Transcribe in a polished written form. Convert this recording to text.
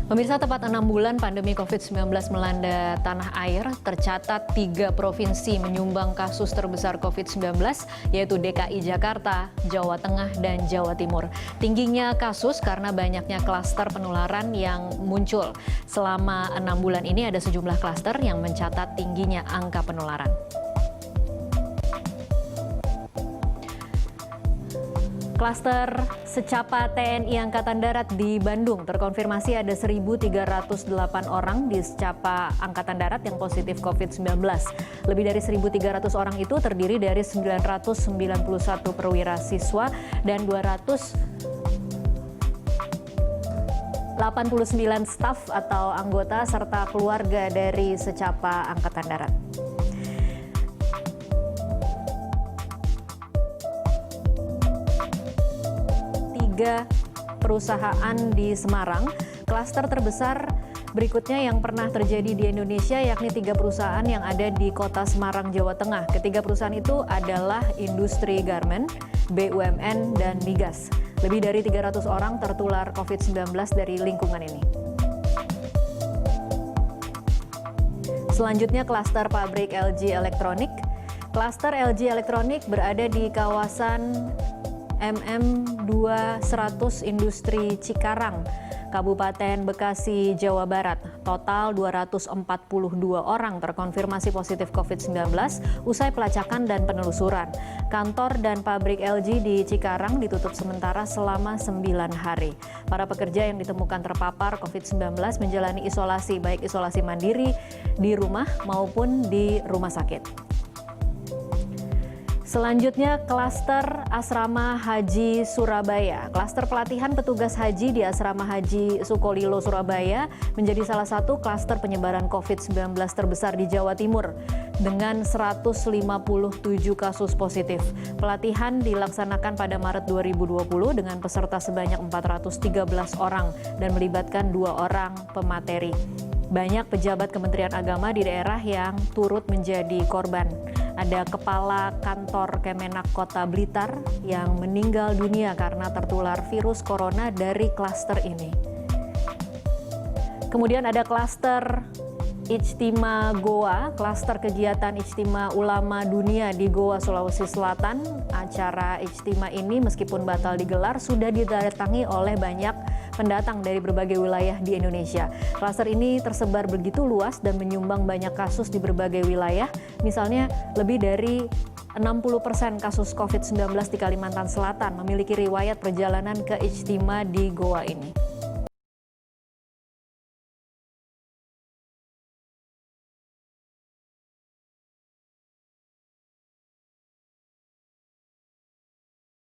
Pemirsa, tepat 6 bulan pandemi COVID-19 melanda tanah air, tercatat 3 provinsi menyumbang kasus terbesar COVID-19, yaitu DKI Jakarta, Jawa Tengah, dan Jawa Timur. Tingginya kasus karena banyaknya klaster penularan yang muncul. Selama 6 bulan ini ada sejumlah klaster yang mencatat tingginya angka penularan. Klaster secapa TNI Angkatan Darat di Bandung terkonfirmasi ada 1.308 orang di secapa Angkatan Darat yang positif COVID-19. Lebih dari 1.300 orang itu terdiri dari 991 perwira siswa dan 289 staf atau anggota serta keluarga dari secapa Angkatan Darat. Perusahaan di Semarang. Klaster terbesar berikutnya yang pernah terjadi di Indonesia yakni 3 perusahaan yang ada di kota Semarang, Jawa Tengah. Ketiga perusahaan itu adalah industri garmen, BUMN, dan migas. Lebih dari 300 orang tertular COVID-19 dari lingkungan ini. Selanjutnya klaster pabrik LG Elektronik. Klaster LG Elektronik berada di kawasan MM200 Industri Cikarang, Kabupaten Bekasi, Jawa Barat. Total 242 orang terkonfirmasi positif COVID-19 usai pelacakan dan penelusuran. Kantor dan pabrik LG di Cikarang ditutup sementara selama 9 hari. Para pekerja yang ditemukan terpapar COVID-19 menjalani isolasi, baik isolasi mandiri di rumah maupun di rumah sakit. Selanjutnya, klaster Asrama Haji Surabaya. Klaster pelatihan petugas haji di Asrama Haji Sukolilo, Surabaya menjadi salah satu klaster penyebaran COVID-19 terbesar di Jawa Timur dengan 157 kasus positif. Pelatihan dilaksanakan pada Maret 2020 dengan peserta sebanyak 413 orang dan melibatkan 2 orang pemateri. Banyak pejabat Kementerian Agama di daerah yang turut menjadi korban. Ada Kepala Kantor Kemenak Kota Blitar yang meninggal dunia karena tertular virus corona dari klaster ini. Kemudian ada klaster Ijtima Goa, klaster kegiatan Ijtima Ulama Dunia di Goa, Sulawesi Selatan. Acara Ijtima ini meskipun batal digelar sudah didatangi oleh banyak pendatang dari berbagai wilayah di Indonesia. Klaster ini tersebar begitu luas dan menyumbang banyak kasus di berbagai wilayah. Misalnya lebih dari 60% kasus COVID-19 di Kalimantan Selatan memiliki riwayat perjalanan ke Ijtima di Goa ini.